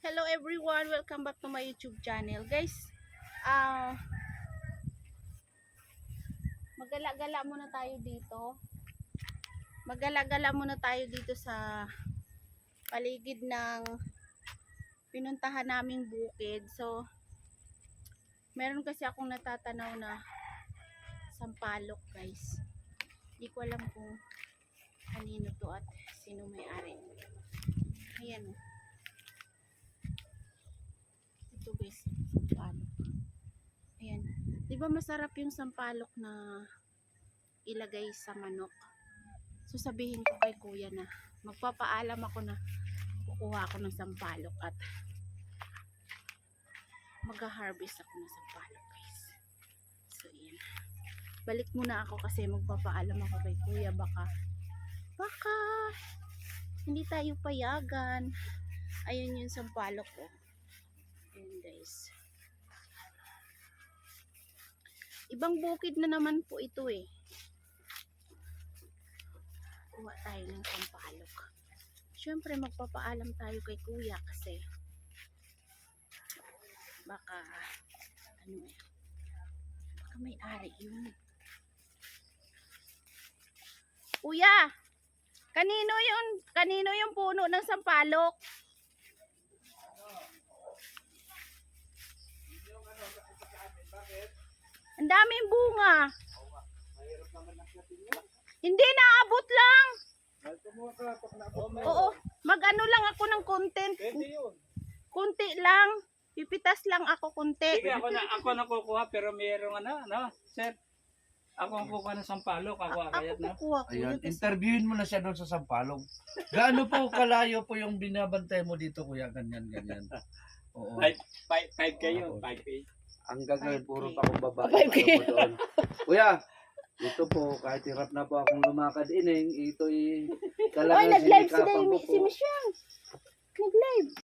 Hello everyone, welcome back to my YouTube channel. Guys, magala-gala muna tayo dito. Magala-gala muna tayo dito sa paligid ng pinuntahan naming bukid. So, meron kasi akong natatanaw na sampalok, guys. Hindi ko alam kung kanino to at sino may-ari. Ayan. Ito guys, sampalok. Ayan. Di ba masarap yung sampalok na ilagay sa manok? So sabihin ko kay kuya na magpapaalam ako na kukuha ako ng sampalok at mag-harvest ako ng sampalok, guys. So ayan. Balik muna ako kasi magpapaalam ako kay kuya, baka hindi tayo payagan. Ayun yung sampalok ko. Ayan guys. Ibang bukid na naman po ito eh. Kuha tayo ng sampalok. Siyempre magpapaalam tayo kay kuya kasi baka baka may ari yun. Kuya, kanino yung puno ng sampalok? Ang daming bunga. Hindi, naabot lang. Oo, mag-ano lang ako ng content. Kunti lang. Pipitas lang ako kunti. Sige, ako na kukuha pero mayroong sir. Ako ang kukuha ng sampalok, ako akayat na. Ayan, interviewin mo na siya doon sa Sampalong. Gaano po kalayo po yung binabantay mo dito, kuya? Ganyan. Oo. 5 kayo, 5 Ang gagawin, 5K. puro pa akong babae. 5K. Paano mo doon? Kuya, ito po, kahit hirap na po akong lumakad ining, ito'y Oy, talagang nag-live sinikapan ko po. si Michelle. Nag-live.